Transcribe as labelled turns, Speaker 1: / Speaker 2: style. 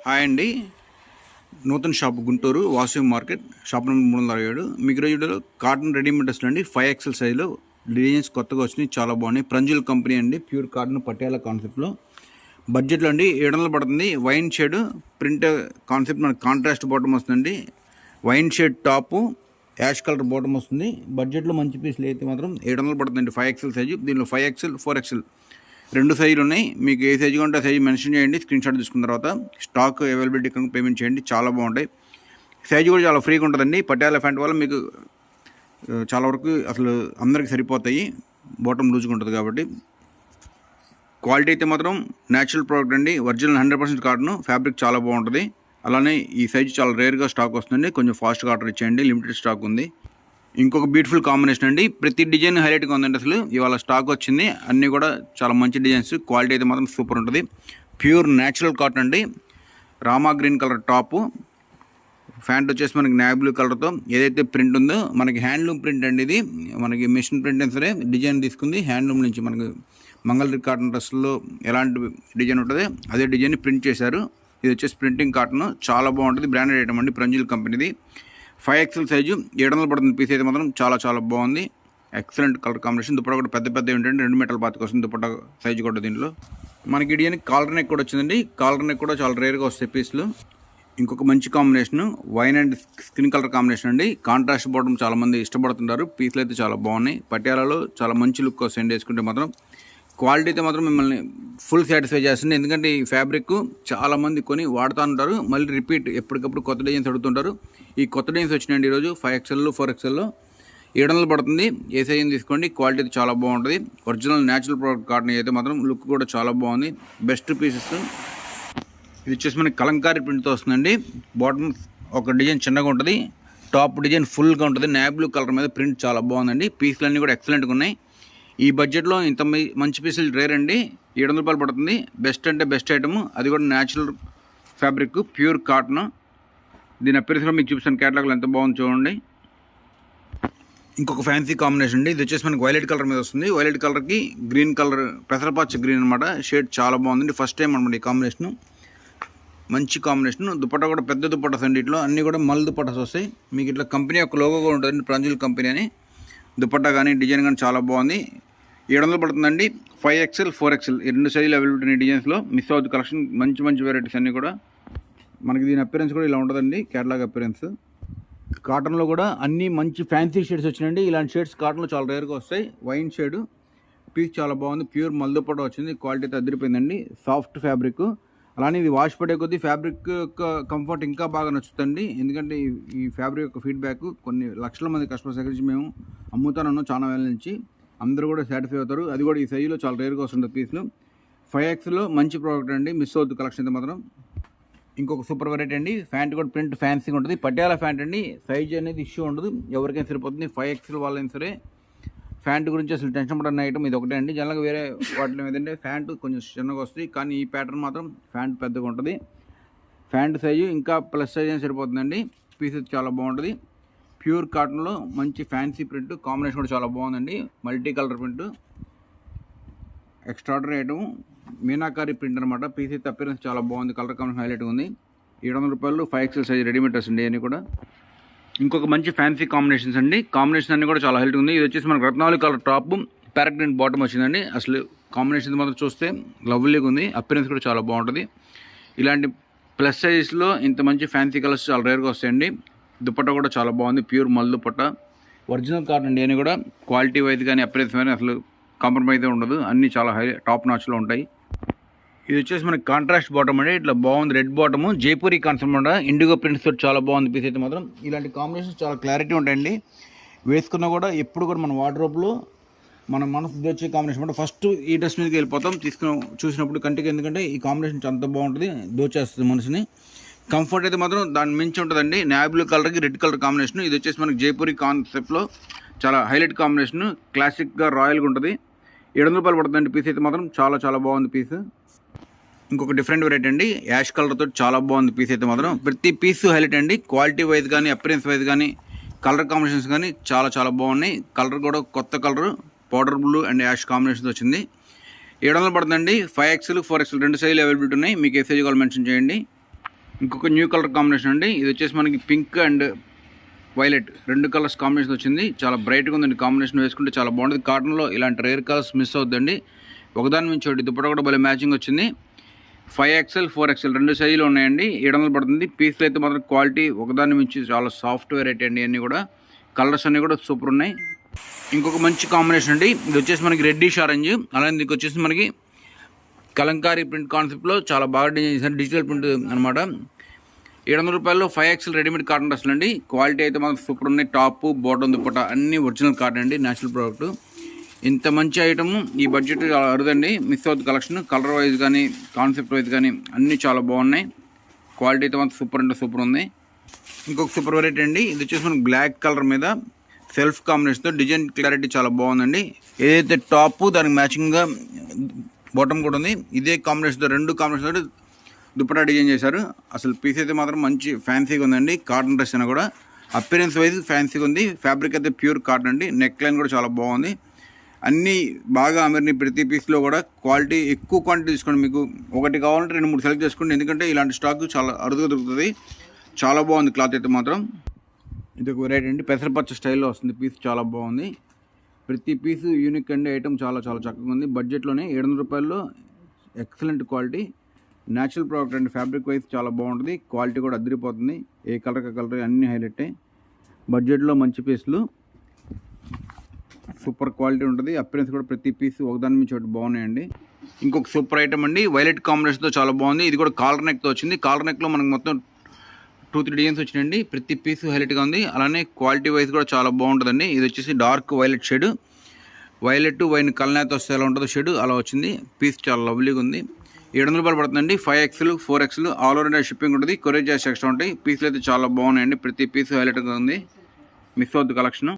Speaker 1: Hi అండి. నూతన shop Guntur Vasavi market shop number 307. మీకు రోజుల్లో కాటన్ రెడీమేడ్ డ్రెస్సులు అండి 5XL సైజులో డిజైన్స్ కొత్తగా వచ్చినాయి, చాలా బాగున్నాయి. ప్రంజుల్ కంపెనీ అండి, ప్యూర్ కాటన్ పటియాలా కాన్సెప్ట్లో బడ్జెట్లో అండి 700 పడుతుంది. వైన్ షేడ్ ప్రింట్ కాన్సెప్ట్, మనకి కాంట్రాస్ట్ బాటమ్ వస్తుందండి. Wine shade top, ash colour bottom వస్తుంది. బడ్జెట్లో మంచి పీసులు అయితే మాత్రం 700 పడుతుందండి. 5XL సైజు, దీనిలో 5XL 4XL రెండు సైజులు ఉన్నాయి. మీకు ఏ సైజు ఉంటే ఆ సైజు మెన్షన్ చేయండి. స్క్రీన్ షాట్ తీసుకున్న తర్వాత స్టాక్ అవైలబిలిటీ కనుక పేమెంట్ చేయండి. చాలా బాగుంటాయి. సైజు కూడా చాలా ఫ్రీగా ఉంటుందండి. పటియాలా ప్యాంట్ వల్ల మీకు చాలా వరకు అసలు అందరికి సరిపోతాయి. బాటమ్ లూజ్గా ఉంటుంది కాబట్టి. క్వాలిటీ అయితే మాత్రం న్యాచురల్ ప్రోడక్ట్ అండి. Original 100% cotton. ఫ్యాబ్రిక్ చాలా బాగుంటుంది. అలానే ఈ సైజు చాలా రేర్గా స్టాక్ వస్తుంది. కొంచెం ఫాస్ట్గా ఆర్డర్ ఇచ్చేయండి, లిమిటెడ్ స్టాక్ ఉంది. ఇంకొక బ్యూటిఫుల్ కాంబినేషన్ అండి. ప్రతి డిజైన్ హైలైట్గా ఉందండి. అసలు ఇవాళ స్టాక్ వచ్చింది, అన్నీ కూడా చాలా మంచి డిజైన్స్. క్వాలిటీ అయితే మాత్రం సూపర్ ఉంటుంది. ప్యూర్ న్యాచురల్ కాటన్ అండి. Rama green colour top, pant వచ్చేసి మనకి నేవీ బ్లూ కలర్తో ఏదైతే ప్రింట్ ఉందో మనకి హ్యాండ్లూమ్ ప్రింట్ అండి. ఇది మనకి మిషన్ ప్రింట్ అయినా సరే డిజైన్ తీసుకుంది హ్యాండ్లూమ్ నుంచి. మనకి మంగళగిరి కాటన్ డ్రెస్లో ఎలాంటి డిజైన్ ఉంటుందో అదే డిజైన్ ప్రింట్ చేశారు. ఇది వచ్చేసి ప్రింటింగ్ కాటన్, చాలా బాగుంటుంది. బ్రాండెడ్ ఐటమ్ అండి, ప్రంజుల్ కంపెనీది. 5XL సైజు 700 పడుతుంది. పీస్ అయితే మాత్రం చాలా చాలా బాగుంది. Excellent colour combination. దుప్పట కూడా పెద్ద పెద్ద ఏంటంటే 2 మీటర్ల పాతికి వస్తుంది దుప్పట సైజు కూడా. దీంట్లో మనకి డిజైన్ కాలర్ నెక్ కూడా వచ్చిందండి. కాలర్ నెక్ కూడా చాలా రేర్గా వస్తాయి పీసులు. ఇంకొక మంచి combination wine and skin colour combination అండి. కాంట్రాస్ట్ బాటమ్ చాలామంది ఇష్టపడుతుంటారు. పీసులు అయితే చాలా బాగున్నాయి. పటియాలలో చాలా మంచి లుక్ వస్తాయండి వేసుకుంటే మాత్రం. క్వాలిటీ అయితే మాత్రం మిమ్మల్ని ఫుల్ సాటిస్ఫై చేస్తుంది. ఎందుకంటే ఈ ఫ్యాబ్రిక్ చాలామంది కొని వాడుతూ ఉంటారు, మళ్ళీ రిపీట్ ఎప్పటికప్పుడు కొత్త డిజైన్స్ అడుగుతుంటారు. ఈ కొత్త డిజైన్స్ వచ్చినాయండి ఈరోజు. 5XL 4XLలో 700 పడుతుంది. ఏ సైజ్ తీసుకోండి. క్వాలిటీ అయితే చాలా బాగుంటుంది. ఒరిజినల్ న్యాచురల్ ప్రోడక్ట్ కాటన్ అయితే మాత్రం లుక్ కూడా చాలా బాగుంది. Best pieces. ఇది వచ్చేసి మనకి కలంకారీ ప్రింట్తో వస్తుందండి. బాటమ్ ఒక డిజైన్ చిన్నగా ఉంటుంది, టాప్ డిజైన్ ఫుల్గా ఉంటుంది. నేవీ బ్లూ కలర్ మీద ప్రింట్ చాలా బాగుందండి. పీసులు అన్నీ కూడా ఎక్సలెంట్గా ఉన్నాయి. ఈ బడ్జెట్లో ఇంత మంచి పీసులు రేర్ అండి. 700 రూపాయలు పడుతుంది. బెస్ట్ అంటే బెస్ట్ ఐటమ్, అది కూడా న్యాచురల్ ఫ్యాబ్రిక్, ప్యూర్ కాటన్. దీని అప్పీరెన్స్లో మీకు చూపిస్తాను క్యాటలాగ్లో ఎంత బాగుంది చూడండి. ఇంకొక ఫ్యాన్సీ కాంబినేషన్ అండి. ఇది వచ్చేసి మనకి వైలెట్ కలర్ మీద వస్తుంది. వైలెట్ కలర్కి గ్రీన్ కలర్, పెసరపచ్చ గ్రీన్ అనమాట. షేడ్ చాలా బాగుందండి. ఫస్ట్ టైం అనమాట ఈ కాంబినేషను. మంచి కాంబినేషన్. దుపట్టా కూడా పెద్ద దుపట్టాస్ అండి. ఇట్లా అన్నీ కూడా మల్ దుపట్టాస్ వస్తాయి. మీకు ఇట్లా కంపెనీ యొక్క లోగో కూడా ఉంటుందండి, ప్రంజుల్ కంపెనీ అని. దుపట్టా కానీ డిజైన్ కానీ చాలా బాగుంది. 700 పడుతుందండి. 5XL 4XL ఈ రెండు సైజులు అవైలబిలిటీ ఉన్నాయి డిజైన్స్లో. మిస్ అవుతుంది కలెక్షన్. మంచి మంచి వెరైటీస్ అన్నీ కూడా మనకి. దీని అపిరెన్స్ కూడా ఇలా ఉంటుందండి, కేటలాగ్ అపిరెన్స్. కాటన్లో కూడా అన్నీ మంచి ఫ్యాన్సీ షేడ్స్ వచ్చినాయండి. ఇలాంటి షేడ్స్ కాటన్లో చాలా రేర్గా వస్తాయి. వైన్ షేడ్ పీస్ చాలా బాగుంది. ప్యూర్ మల్దుపట్ట వచ్చింది. క్వాలిటీ అయితే అదిరిపోయిందండి. Soft fabric. అలానే ఇది వాష్ పడే కొద్దీ ఫ్యాబ్రిక్ యొక్క కంఫర్ట్ ఇంకా బాగా నచ్చుతుంది. ఎందుకంటే ఈ ఫ్యాబ్రిక్ యొక్క ఫీడ్బ్యాక్ కొన్ని లక్షల మంది కస్టమర్స్ దగ్గర నుంచి మేము అమ్ముతానన్నాం చాలా వేల నుంచి. అందరూ కూడా సాటిస్ఫై అవుతారు. అది కూడా ఈ సైజులో చాలా రేర్గా వస్తుంది పీసులు. 5XLలో మంచి ప్రోడక్ట్ అండి. మిస్ అవుతుంది కలెక్షన్ అయితే మాత్రం. ఇంకొక సూపర్ వెరైటీ అండి. ప్యాంట్ కూడా ప్రింట్ ఫ్యాన్సీగా ఉంటుంది. పటియాలా ప్యాంట్ అండి. సైజ్ అనేది ఇష్యూ ఉండదు, ఎవరికైనా సరిపోతుంది. 5XL వాళ్ళైనా సరే ప్యాంట్ గురించి అసలు టెన్షన్ పడిన ఐటమ్ ఇది ఒకటే అండి. జనరల్గా వేరే వాటిలో ఏదంటే ప్యాంట్ కొంచెం చిన్నగా వస్తుంది, కానీ ఈ ప్యాటర్న్ మాత్రం ప్యాంట్ పెద్దగా ఉంటుంది. ప్యాంట్ సైజు ఇంకా ప్లస్ సైజ్ అని సరిపోతుందండి. పీసెస్ చాలా బాగుంటుంది. ప్యూర్ కాటన్లో మంచి ఫ్యాన్సీ ప్రింట్ కాంబినేషన్ కూడా చాలా బాగుందండి. Multi colour print, extraordinary item, meenakari print అనమాట. పీస్ అయితే అపిరెన్స్ చాలా బాగుంది. కలర్ కాంబినేషన్ హైలైట్గా ఉంది. 700 రూపాయలు 5XL సైజ్ రెడీమేడ్ డ్రెస్ అండి. అని కూడా ఇంకొక మంచి ఫ్యాన్సీ కాంబినేషన్స్ అండి. కాంబినేషన్ అన్నీ కూడా చాలా హైలైట్ ఉంది. ఇది వచ్చేసి మనకు రత్నావళి colour top, parrot green bottom వచ్చిందండి. అసలు కాంబినేషన్ మాత్రం చూస్తే లవ్లీగా ఉంది. అపిరెన్స్ కూడా చాలా బాగుంటుంది. ఇలాంటి ప్లస్ సైజెస్లో ఇంత మంచి ఫ్యాన్సీ కలర్స్ చాలా రేర్గా వస్తాయండి. దుపట్టా కూడా చాలా బాగుంది. ప్యూర్ మల్ దుపట్టా, ఒరిజినల్ కాటన్ అండి. అని కూడా క్వాలిటీ వైజ్ కానీ అపిరెన్స్ కానీ అసలు కాంప్రమైజ్ ఉండదు. అన్నీ చాలా హై టాప్ నాచ్లో ఉంటాయి. ఇది వచ్చేసి మనకి కాంట్రాస్ట్ బాటమ్ అండి. ఇట్లా బాగుంది. రెడ్ బాటము, జైపూరి కాన్సెప్ట్ కూడా ఇండిగో ప్రింట్స్ తోటి చాలా బాగుంది పీస్ అయితే మాత్రం. ఇలాంటి కాంబినేషన్స్ చాలా క్లారిటీ ఉంటాయండి. వేసుకున్నా కూడా ఎప్పుడు కూడా మన వార్డ్రోబ్లో మన మనసు వచ్చే కాంబినేషన్ అంటే ఫస్ట్ ఈ డ్రెస్ మీదకి వెళ్ళిపోతాం చూసినప్పుడు కంటికి. ఎందుకంటే ఈ కాంబినేషన్ అంత బాగుంటుంది, దోచేస్తుంది మనసుని. కంఫర్ట్ అయితే మాత్రం దాని మించి ఉంటుందండి. నేవీ బ్లూ కలర్కి రెడ్ కలర్ కాంబినేషన్. ఇది వచ్చేసి మనకి జైపూరి కాన్సెప్ట్లో చాలా హైలైట్ కాంబినేషన్. క్లాసిక్గా రాయల్గా ఉంటుంది. 700 రూపాయలు పడుతుందండి. పీస్ అయితే మాత్రం చాలా చాలా బాగుంది పీస్. ఇంకొక డిఫరెంట్ వెరైటీ అండి. యాష్ కలర్తో చాలా బాగుంది పీస్ అయితే మాత్రం. ప్రతి పీస్ హైలైట్ అండి. క్వాలిటీ వైజ్ కానీ అపిరెన్స్ వైజ్ కానీ కలర్ కాంబినేషన్స్ కానీ చాలా చాలా బాగున్నాయి. కలర్ కూడా కొత్త colour, powder blue and ash combinations వచ్చింది. 700 పడుతుందండి. 5XL 4XL రెండు సైజులు అవైలబిలిటీ ఉన్నాయి. మీకు ఏ సైజు కావాలి మెన్షన్ చేయండి. ఇంకొక న్యూ కలర్ కాంబినేషన్ అండి. ఇది వచ్చేసి మనకి pink and violet 2 colours combination వచ్చింది. చాలా బ్రైట్గా ఉందండి. కాంబినేషన్ వేసుకుంటే చాలా బాగుంటుంది. కాటన్లో ఇలాంటి రేర్ కలర్స్ మిస్ అవుతుందండి. ఒకదాని నుంచి ఒకటి దుప్పట కూడా భలే మ్యాచింగ్ వచ్చింది. 5XL 4XL 2 సైజులు ఉన్నాయండి. 700 పడుతుంది. పీస్లు అయితే మాత్రం క్వాలిటీ ఒకదాని నుంచి చాలా సాఫ్ట్ వెరైటీ అండి. అన్నీ కూడా కలర్స్ అన్నీ కూడా సూపర్ ఉన్నాయి. ఇంకొక మంచి కాంబినేషన్ అండి. ఇది వచ్చేసి మనకి రెడ్డిష్ ఆరెంజ్, అలాగే ఇది వచ్చేసి మనకి కలంకారీ ప్రింట్ కాన్సెప్ట్లో చాలా బాగా డిజైన్ చేశారు. డిజిటల్ ప్రింట్ అనమాట. 700 రూపాయల్లో 5XL రెడీమేడ్ కాటన్ డ్రెస్సులు అండి. క్వాలిటీ అయితే మాత్రం సూపర్ ఉన్నాయి. టాప్ బాటమ్ దుప్పట అన్నీ ఒరిజినల్ కాటన్ అండి. Natural product. ఇంత మంచి ఐటమ్ ఈ బడ్జెట్ చాలా అరుదండి. మిస్ అవుతుంది కలెక్షన్. కలర్ వైజ్ కానీ కాన్సెప్ట్ వైజ్ కానీ అన్నీ చాలా బాగున్నాయి. క్వాలిటీ అయితే మాత్రం సూపర్ అంటే సూపర్ ఉంది. ఇంకొక సూపర్ వెరైటీ అండి. ఇది వచ్చేసి మనకి బ్లాక్ కలర్ మీద సెల్ఫ్ కాంబినేషన్తో డిజైన్ క్లారిటీ చాలా బాగుందండి. ఏదైతే టాప్ దానికి మ్యాచింగ్గా బాటమ్ కూడా ఉంది. ఇదే కాంబినేషన్తో 2 కాంబినేషన్తో దుప్పటా డిజైన్ చేశారు. అసలు పీస్ అయితే మాత్రం మంచి ఫ్యాన్సీగా ఉందండి. కాటన్ డ్రెస్ అయినా కూడా అపిరెన్స్ వైజ్ ఫ్యాన్సీగా ఉంది. ఫ్యాబ్రిక్ అయితే ప్యూర్ కాటన్ అండి. నెక్ లైన్ కూడా చాలా బాగుంది. అన్నీ బాగా అమర్ని ప్రతి పీస్లో కూడా క్వాలిటీ ఎక్కువ క్వాంటిటీ తీసుకోండి. మీకు ఒకటి కావాలంటే 2-3 సెలెక్ట్ చేసుకోండి. ఎందుకంటే ఇలాంటి స్టాక్ చాలా అరుదుగా దొరుకుతుంది. చాలా బాగుంది క్లాత్ అయితే మాత్రం. ఇది ఒక వెరైటీ అండి. పెసరపచ్చ స్టైల్లో వస్తుంది. పీస్ చాలా బాగుంది. ప్రతి పీసు యూనిక్ అండి. ఐటమ్ చాలా చాలా చక్కగా ఉంది. బడ్జెట్లోనే 700 రూపాయల్లో ఎక్సలెంట్ క్వాలిటీ. న్యాచురల్ ప్రోడక్ట్ అండి. ఫ్యాబ్రిక్ వైజ్ చాలా బాగుంటుంది. క్వాలిటీ కూడా అదిరిపోతుంది. ఏ కలర్ కలర్ అన్నీ హైలైట్. బడ్జెట్లో మంచి పీసులు, సూపర్ క్వాలిటీ ఉంటుంది. అపిరెన్స్ కూడా ప్రతి పీస్ ఒకదాని నుంచి ఒకటి బాగున్నాయండి. ఇంకొక సూపర్ ఐటమ్ అండి. వైలెట్ కాంబినేషన్తో చాలా బాగుంది. ఇది కూడా కాలర్ నెక్తో వచ్చింది. కాలర్ నెక్లో మనకు మొత్తం 2-3 డిజైన్స్ వచ్చినాయండి. ప్రతి పీస్ హైలైట్గా ఉంది. అలానే క్వాలిటీ వైజ్ కూడా చాలా బాగుంటుందండి. ఇది వచ్చేసి dark violet shade. Violet wine కల్నేత వస్తే ఎలా ఉంటుందో షేడ్ అలా వచ్చింది. పీస్ చాలా లవ్లీగా ఉంది. 700 రూపాయలు పడుతుందండి. 5XL 4XL all over India shipping ఉంటుంది. కొరియర్ చార్జ్ ఎక్స్ట్రా ఉంటాయి. పీస్లు అయితే చాలా బాగున్నాయండి. ప్రతి పీస్ హైలైట్గా ఉంది. మిస్ అవుతుంది కలెక్షన్.